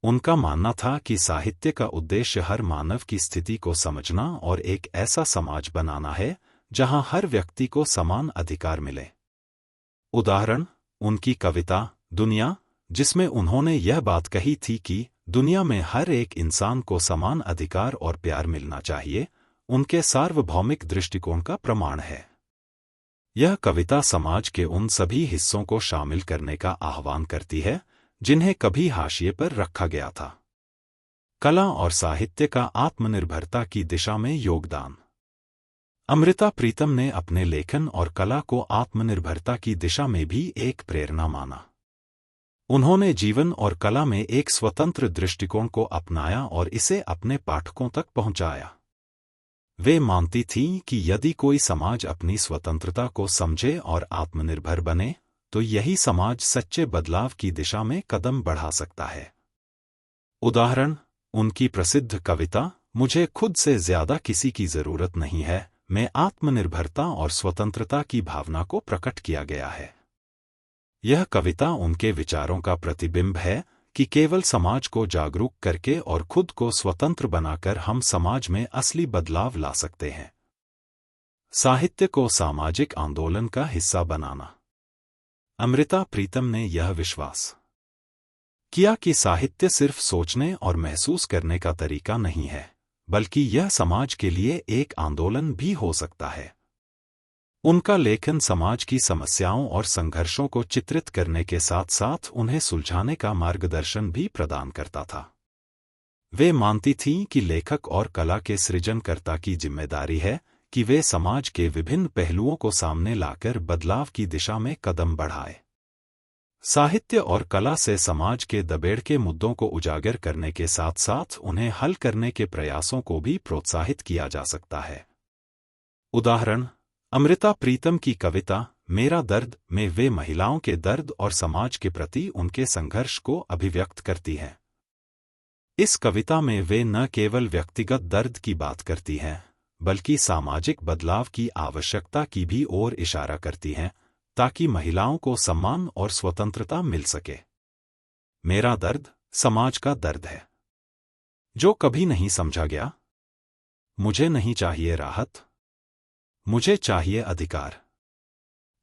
उनका मानना था कि साहित्य का उद्देश्य हर मानव की स्थिति को समझना और एक ऐसा समाज बनाना है जहां हर व्यक्ति को समान अधिकार मिले। उदाहरण, उनकी कविता दुनिया, जिसमें उन्होंने यह बात कही थी कि दुनिया में हर एक इंसान को समान अधिकार और प्यार मिलना चाहिए, उनके सार्वभौमिक दृष्टिकोण का प्रमाण है। यह कविता समाज के उन सभी हिस्सों को शामिल करने का आह्वान करती है जिन्हें कभी हाशिए पर रखा गया था। कला और साहित्य का आत्मनिर्भरता की दिशा में योगदान। अमृता प्रीतम ने अपने लेखन और कला को आत्मनिर्भरता की दिशा में भी एक प्रेरणा माना। उन्होंने जीवन और कला में एक स्वतंत्र दृष्टिकोण को अपनाया और इसे अपने पाठकों तक पहुंचाया। वे मानती थीं कि यदि कोई समाज अपनी स्वतंत्रता को समझे और आत्मनिर्भर बने, तो यही समाज सच्चे बदलाव की दिशा में कदम बढ़ा सकता है। उदाहरण, उनकी प्रसिद्ध कविता मुझे खुद से ज्यादा किसी की जरूरत नहीं है में आत्मनिर्भरता और स्वतंत्रता की भावना को प्रकट किया गया है। यह कविता उनके विचारों का प्रतिबिंब है कि केवल समाज को जागरूक करके और खुद को स्वतंत्र बनाकर हम समाज में असली बदलाव ला सकते हैं। साहित्य को सामाजिक आंदोलन का हिस्सा बनाना। अमृता प्रीतम ने यह विश्वास किया कि साहित्य सिर्फ सोचने और महसूस करने का तरीका नहीं है, बल्कि यह समाज के लिए एक आंदोलन भी हो सकता है। उनका लेखन समाज की समस्याओं और संघर्षों को चित्रित करने के साथ साथ उन्हें सुलझाने का मार्गदर्शन भी प्रदान करता था। वे मानती थीं कि लेखक और कला के सृजनकर्ता की जिम्मेदारी है कि वे समाज के विभिन्न पहलुओं को सामने लाकर बदलाव की दिशा में कदम बढ़ाए। साहित्य और कला से समाज के दबेड़ के मुद्दों को उजागर करने के साथ साथ उन्हें हल करने के प्रयासों को भी प्रोत्साहित किया जा सकता है। उदाहरण, अमृता प्रीतम की कविता मेरा दर्द में वे महिलाओं के दर्द और समाज के प्रति उनके संघर्ष को अभिव्यक्त करती हैं। इस कविता में वे न केवल व्यक्तिगत दर्द की बात करती हैं, बल्कि सामाजिक बदलाव की आवश्यकता की भी ओर इशारा करती हैं, ताकि महिलाओं को सम्मान और स्वतंत्रता मिल सके। मेरा दर्द समाज का दर्द है, जो कभी नहीं समझा गया। मुझे नहीं चाहिए राहत, मुझे चाहिए अधिकार।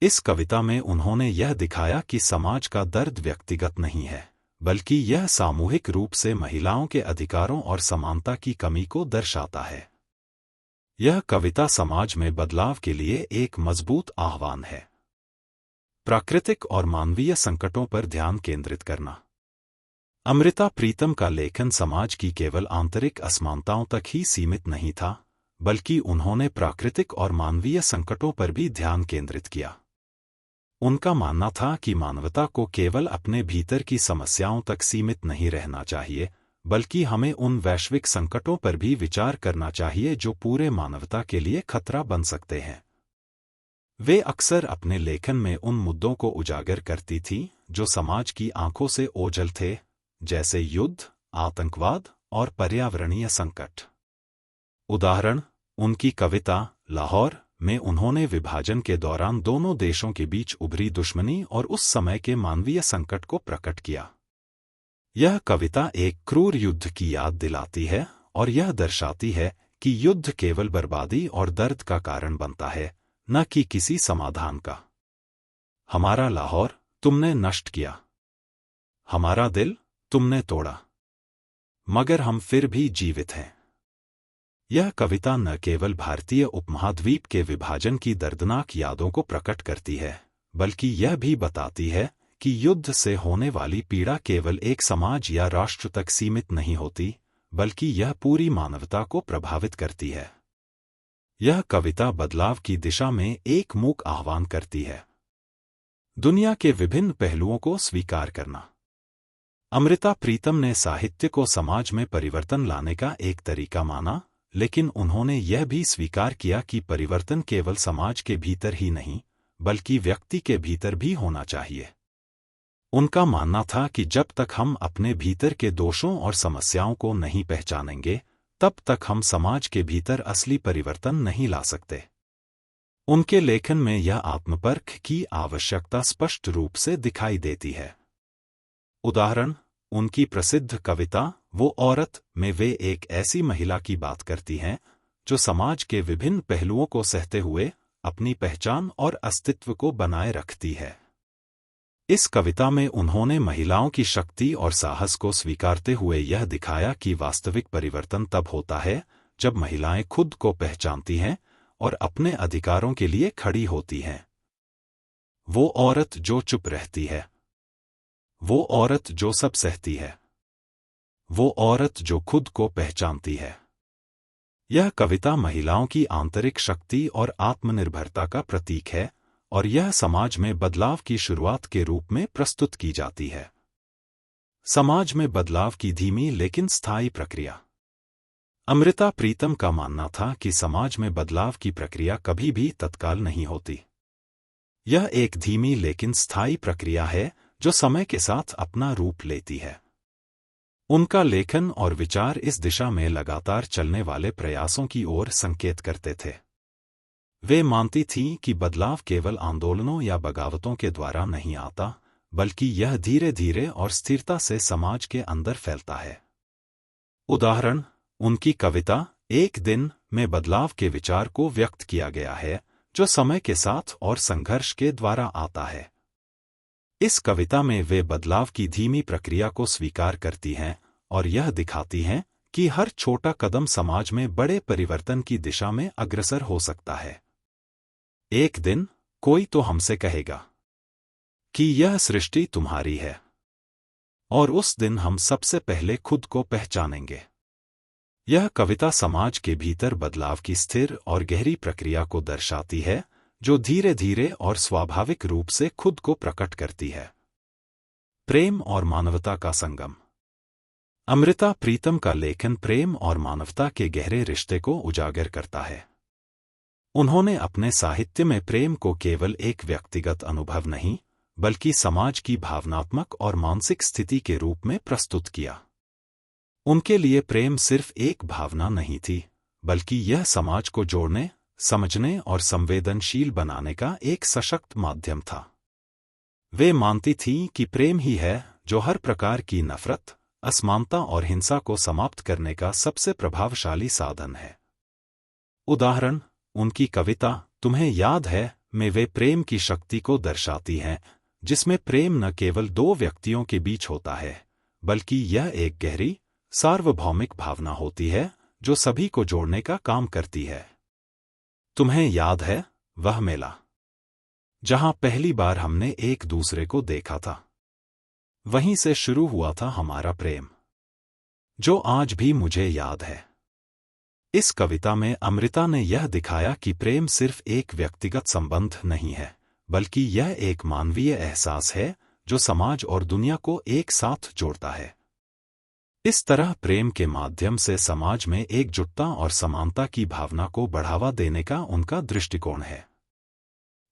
इस कविता में उन्होंने यह दिखाया कि समाज का दर्द व्यक्तिगत नहीं है, बल्कि यह सामूहिक रूप से महिलाओं के अधिकारों और समानता की कमी को दर्शाता है। यह कविता समाज में बदलाव के लिए एक मजबूत आह्वान है। प्राकृतिक और मानवीय संकटों पर ध्यान केंद्रित करना। अमृता प्रीतम का लेखन समाज की केवल आंतरिक असमानताओं तक ही सीमित नहीं था, बल्कि उन्होंने प्राकृतिक और मानवीय संकटों पर भी ध्यान केंद्रित किया। उनका मानना था कि मानवता को केवल अपने भीतर की समस्याओं तक सीमित नहीं रहना चाहिए, बल्कि हमें उन वैश्विक संकटों पर भी विचार करना चाहिए जो पूरे मानवता के लिए खतरा बन सकते हैं। वे अक्सर अपने लेखन में उन मुद्दों को उजागर करती थीं जो समाज की आंखों से ओझल थे, जैसे युद्ध, आतंकवाद और पर्यावरणीय संकट। उदाहरण, उनकी कविता लाहौर में उन्होंने विभाजन के दौरान दोनों देशों के बीच उभरी दुश्मनी और उस समय के मानवीय संकट को प्रकट किया। यह कविता एक क्रूर युद्ध की याद दिलाती है और यह दर्शाती है कि युद्ध केवल बर्बादी और दर्द का कारण बनता है, न कि किसी समाधान का। हमारा लाहौर तुमने नष्ट किया, हमारा दिल तुमने तोड़ा, मगर हम फिर भी जीवित हैं। यह कविता न केवल भारतीय उपमहाद्वीप के विभाजन की दर्दनाक यादों को प्रकट करती है, बल्कि यह भी बताती है कि युद्ध से होने वाली पीड़ा केवल एक समाज या राष्ट्र तक सीमित नहीं होती, बल्कि यह पूरी मानवता को प्रभावित करती है। यह कविता बदलाव की दिशा में एक मूक आह्वान करती है। दुनिया के विभिन्न पहलुओं को स्वीकार करना। अमृता प्रीतम ने साहित्य को समाज में परिवर्तन लाने का एक तरीका माना, लेकिन उन्होंने यह भी स्वीकार किया कि परिवर्तन केवल समाज के भीतर ही नहीं, बल्कि व्यक्ति के भीतर भी होना चाहिए। उनका मानना था कि जब तक हम अपने भीतर के दोषों और समस्याओं को नहीं पहचानेंगे, तब तक हम समाज के भीतर असली परिवर्तन नहीं ला सकते। उनके लेखन में यह आत्मपरख की आवश्यकता स्पष्ट रूप से दिखाई देती है। उदाहरण, उनकी प्रसिद्ध कविता वो औरत में वे एक ऐसी महिला की बात करती हैं जो समाज के विभिन्न पहलुओं को सहते हुए अपनी पहचान और अस्तित्व को बनाए रखती है। इस कविता में उन्होंने महिलाओं की शक्ति और साहस को स्वीकारते हुए यह दिखाया कि वास्तविक परिवर्तन तब होता है जब महिलाएं खुद को पहचानती हैं और अपने अधिकारों के लिए खड़ी होती हैं। वो औरत जो चुप रहती है, वो औरत जो सब सहती है, वो औरत जो खुद को पहचानती है। यह कविता महिलाओं की आंतरिक शक्ति और आत्मनिर्भरता का प्रतीक है और यह समाज में बदलाव की शुरुआत के रूप में प्रस्तुत की जाती है। समाज में बदलाव की धीमी लेकिन स्थायी प्रक्रिया। अमृता प्रीतम का मानना था कि समाज में बदलाव की प्रक्रिया कभी भी तत्काल नहीं होती। यह एक धीमी लेकिन स्थायी प्रक्रिया है जो समय के साथ अपना रूप लेती है। उनका लेखन और विचार इस दिशा में लगातार चलने वाले प्रयासों की ओर संकेत करते थे। वे मानती थीं कि बदलाव केवल आंदोलनों या बगावतों के द्वारा नहीं आता, बल्कि यह धीरे धीरे और स्थिरता से समाज के अंदर फैलता है। उदाहरण, उनकी कविता एक दिन में बदलाव के विचार को व्यक्त किया गया है जो समय के साथ और संघर्ष के द्वारा आता है। इस कविता में वे बदलाव की धीमी प्रक्रिया को स्वीकार करती हैं और यह दिखाती हैं कि हर छोटा कदम समाज में बड़े परिवर्तन की दिशा में अग्रसर हो सकता है। एक दिन कोई तो हमसे कहेगा कि यह सृष्टि तुम्हारी है, और उस दिन हम सबसे पहले खुद को पहचानेंगे। यह कविता समाज के भीतर बदलाव की स्थिर और गहरी प्रक्रिया को दर्शाती है जो धीरे धीरे और स्वाभाविक रूप से खुद को प्रकट करती है। प्रेम और मानवता का संगम। अमृता प्रीतम का लेखन प्रेम और मानवता के गहरे रिश्ते को उजागर करता है। उन्होंने अपने साहित्य में प्रेम को केवल एक व्यक्तिगत अनुभव नहीं, बल्कि समाज की भावनात्मक और मानसिक स्थिति के रूप में प्रस्तुत किया। उनके लिए प्रेम सिर्फ एक भावना नहीं थी, बल्कि यह समाज को जोड़ने, समझने और संवेदनशील बनाने का एक सशक्त माध्यम था। वे मानती थीं कि प्रेम ही है जो हर प्रकार की नफरत, असमानता और हिंसा को समाप्त करने का सबसे प्रभावशाली साधन है। उदाहरण, उनकी कविता तुम्हें याद है में वे प्रेम की शक्ति को दर्शाती हैं, जिसमें प्रेम न केवल दो व्यक्तियों के बीच होता है, बल्कि यह एक गहरी, सार्वभौमिक भावना होती है जो सभी को जोड़ने का काम करती है। तुम्हें याद है वह मेला जहां पहली बार हमने एक दूसरे को देखा था? वहीं से शुरू हुआ था हमारा प्रेम, जो आज भी मुझे याद है। इस कविता में अमृता ने यह दिखाया कि प्रेम सिर्फ एक व्यक्तिगत संबंध नहीं है, बल्कि यह एक मानवीय एहसास है जो समाज और दुनिया को एक साथ जोड़ता है। इस तरह प्रेम के माध्यम से समाज में एकजुटता और समानता की भावना को बढ़ावा देने का उनका दृष्टिकोण है।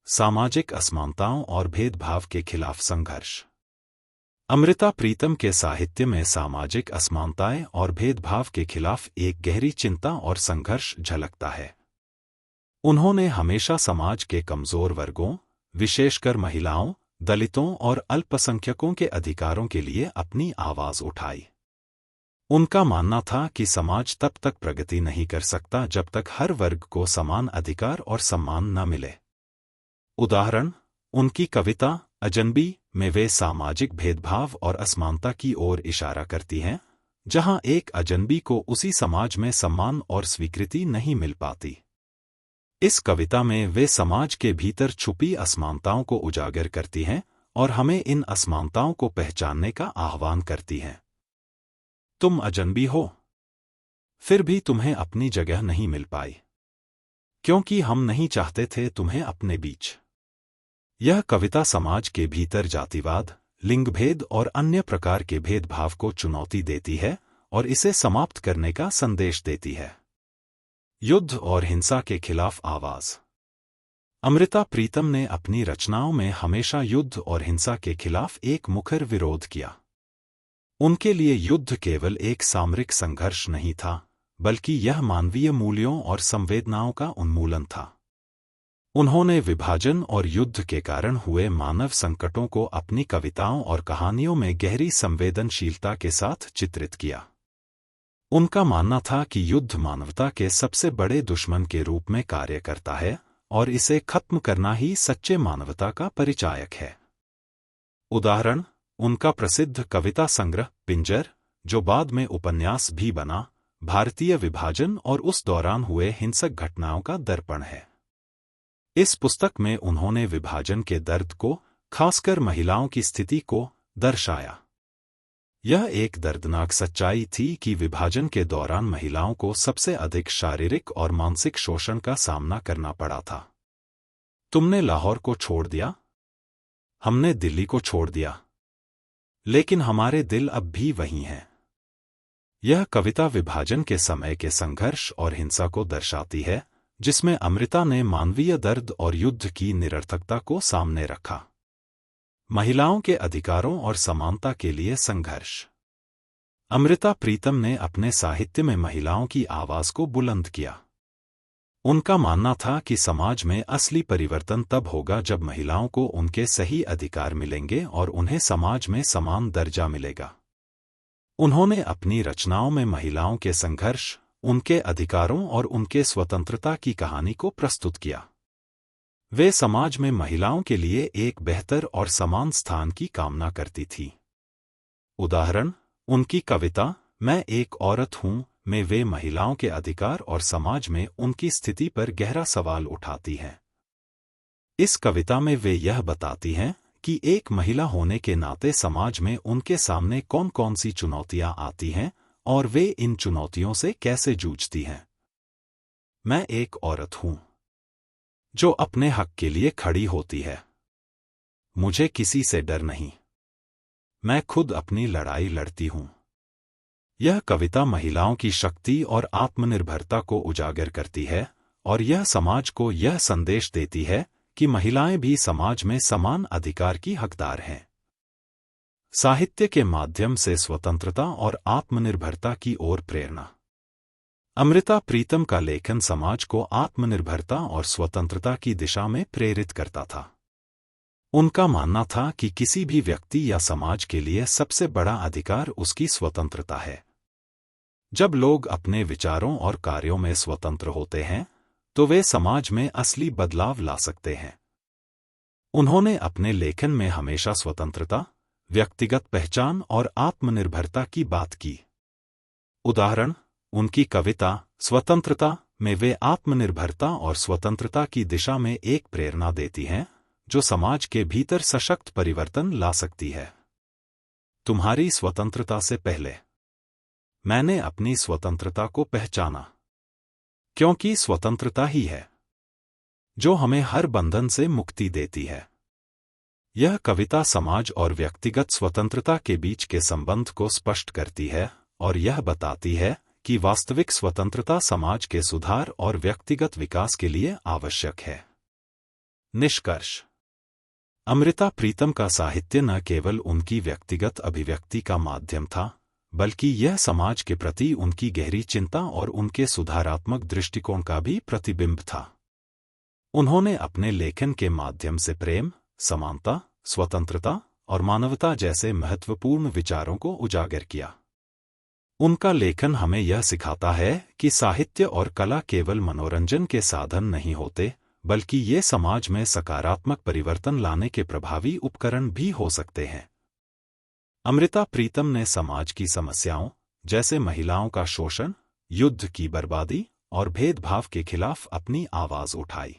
सामाजिक असमानताओं और भेदभाव के खिलाफ संघर्ष। अमृता प्रीतम के साहित्य में सामाजिक असमानताएं और भेदभाव के खिलाफ एक गहरी चिंता और संघर्ष झलकता है। उन्होंने हमेशा समाज के कमजोर वर्गों, विशेषकर महिलाओं, दलितों और अल्पसंख्यकों के अधिकारों के लिए अपनी आवाज उठाई। उनका मानना था कि समाज तब तक प्रगति नहीं कर सकता जब तक हर वर्ग को समान अधिकार और सम्मान न मिले। उदाहरण, उनकी कविता अजनबी में वे सामाजिक भेदभाव और असमानता की ओर इशारा करती हैं, जहां एक अजनबी को उसी समाज में सम्मान और स्वीकृति नहीं मिल पाती। इस कविता में वे समाज के भीतर छुपी असमानताओं को उजागर करती हैं और हमें इन असमानताओं को पहचानने का आह्वान करती हैं। तुम अजनबी हो, फिर भी तुम्हें अपनी जगह नहीं मिल पाई, क्योंकि हम नहीं चाहते थे तुम्हें अपने बीच। यह कविता समाज के भीतर जातिवाद, लिंगभेद और अन्य प्रकार के भेदभाव को चुनौती देती है और इसे समाप्त करने का संदेश देती है। युद्ध और हिंसा के खिलाफ आवाज। अमृता प्रीतम ने अपनी रचनाओं में हमेशा युद्ध और हिंसा के खिलाफ एक मुखर विरोध किया। उनके लिए युद्ध केवल एक सामरिक संघर्ष नहीं था, बल्कि यह मानवीय मूल्यों और संवेदनाओं का उन्मूलन था। उन्होंने विभाजन और युद्ध के कारण हुए मानव संकटों को अपनी कविताओं और कहानियों में गहरी संवेदनशीलता के साथ चित्रित किया। उनका मानना था कि युद्ध मानवता के सबसे बड़े दुश्मन के रूप में कार्य करता है और इसे खत्म करना ही सच्चे मानवता का परिचायक है। उदाहरण, उनका प्रसिद्ध कविता संग्रह पिंजर, जो बाद में उपन्यास भी बना, भारतीय विभाजन और उस दौरान हुए हिंसक घटनाओं का दर्पण है। इस पुस्तक में उन्होंने विभाजन के दर्द को, खासकर महिलाओं की स्थिति को, दर्शाया। यह एक दर्दनाक सच्चाई थी कि विभाजन के दौरान महिलाओं को सबसे अधिक शारीरिक और मानसिक शोषण का सामना करना पड़ा था। तुमने लाहौर को छोड़ दिया, हमने दिल्ली को छोड़ दिया, लेकिन हमारे दिल अब भी वही हैं। यह कविता विभाजन के समय के संघर्ष और हिंसा को दर्शाती है, जिसमें अमृता ने मानवीय दर्द और युद्ध की निरर्थकता को सामने रखा। महिलाओं के अधिकारों और समानता के लिए संघर्ष। अमृता प्रीतम ने अपने साहित्य में महिलाओं की आवाज को बुलंद किया। उनका मानना था कि समाज में असली परिवर्तन तब होगा जब महिलाओं को उनके सही अधिकार मिलेंगे और उन्हें समाज में समान दर्जा मिलेगा। उन्होंने अपनी रचनाओं में महिलाओं के संघर्ष, उनके अधिकारों और उनके स्वतंत्रता की कहानी को प्रस्तुत किया। वे समाज में महिलाओं के लिए एक बेहतर और समान स्थान की कामना करती थी। उदाहरण, उनकी कविता मैं एक औरत हूं में वे महिलाओं के अधिकार और समाज में उनकी स्थिति पर गहरा सवाल उठाती हैं। इस कविता में वे यह बताती हैं कि एक महिला होने के नाते समाज में उनके सामने कौन कौन सी चुनौतियां आती हैं और वे इन चुनौतियों से कैसे जूझती हैं। मैं एक औरत हूं जो अपने हक के लिए खड़ी होती है। मुझे किसी से डर नहीं, मैं खुद अपनी लड़ाई लड़ती हूं। यह कविता महिलाओं की शक्ति और आत्मनिर्भरता को उजागर करती है और यह समाज को यह संदेश देती है कि महिलाएं भी समाज में समान अधिकार की हकदार हैं। साहित्य के माध्यम से स्वतंत्रता और आत्मनिर्भरता की ओर प्रेरणा। अमृता प्रीतम का लेखन समाज को आत्मनिर्भरता और स्वतंत्रता की दिशा में प्रेरित करता था। उनका मानना था कि किसी भी व्यक्ति या समाज के लिए सबसे बड़ा अधिकार उसकी स्वतंत्रता है। जब लोग अपने विचारों और कार्यों में स्वतंत्र होते हैं, तो वे समाज में असली बदलाव ला सकते हैं। उन्होंने अपने लेखन में हमेशा स्वतंत्रता, व्यक्तिगत पहचान और आत्मनिर्भरता की बात की। उदाहरण, उनकी कविता स्वतंत्रता में वे आत्मनिर्भरता और स्वतंत्रता की दिशा में एक प्रेरणा देती हैं, जो समाज के भीतर सशक्त परिवर्तन ला सकती है। तुम्हारी स्वतंत्रता से पहले मैंने अपनी स्वतंत्रता को पहचाना, क्योंकि स्वतंत्रता ही है जो हमें हर बंधन से मुक्ति देती है। यह कविता समाज और व्यक्तिगत स्वतंत्रता के बीच के संबंध को स्पष्ट करती है और यह बताती है कि वास्तविक स्वतंत्रता समाज के सुधार और व्यक्तिगत विकास के लिए आवश्यक है। निष्कर्ष। अमृता प्रीतम का साहित्य न केवल उनकी व्यक्तिगत अभिव्यक्ति का माध्यम था, बल्कि यह समाज के प्रति उनकी गहरी चिंता और उनके सुधारात्मक दृष्टिकोण का भी प्रतिबिंब था। उन्होंने अपने लेखन के माध्यम से प्रेम, समानता, स्वतंत्रता और मानवता जैसे महत्वपूर्ण विचारों को उजागर किया। उनका लेखन हमें यह सिखाता है कि साहित्य और कला केवल मनोरंजन के साधन नहीं होते, बल्कि ये समाज में सकारात्मक परिवर्तन लाने के प्रभावी उपकरण भी हो सकते हैं। अमृता प्रीतम ने समाज की समस्याओं, जैसे महिलाओं का शोषण, युद्ध की बर्बादी और भेदभाव के खिलाफ अपनी आवाज उठाई।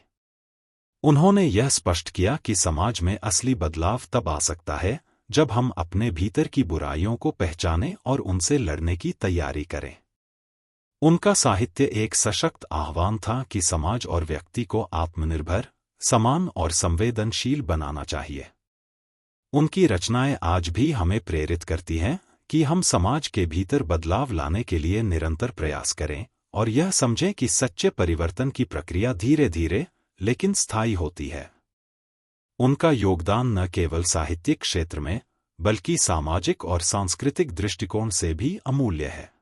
उन्होंने यह स्पष्ट किया कि समाज में असली बदलाव तब आ सकता है जब हम अपने भीतर की बुराइयों को पहचानें और उनसे लड़ने की तैयारी करें। उनका साहित्य एक सशक्त आह्वान था कि समाज और व्यक्ति को आत्मनिर्भर, समान और संवेदनशील बनाना चाहिए। उनकी रचनाएं आज भी हमें प्रेरित करती हैं कि हम समाज के भीतर बदलाव लाने के लिए निरंतर प्रयास करें और यह समझें कि सच्चे परिवर्तन की प्रक्रिया धीरे धीरे लेकिन स्थायी होती है। उनका योगदान न केवल साहित्यिक क्षेत्र में, बल्कि सामाजिक और सांस्कृतिक दृष्टिकोण से भी अमूल्य है।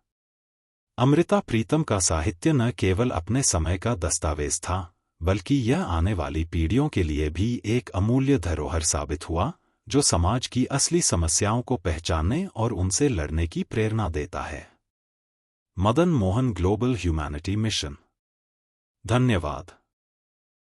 अमृता प्रीतम का साहित्य न केवल अपने समय का दस्तावेज था, बल्कि यह आने वाली पीढ़ियों के लिए भी एक अमूल्य धरोहर साबित हुआ, जो समाज की असली समस्याओं को पहचानने और उनसे लड़ने की प्रेरणा देता है। Madan Mohan global humanity mission. धन्यवाद।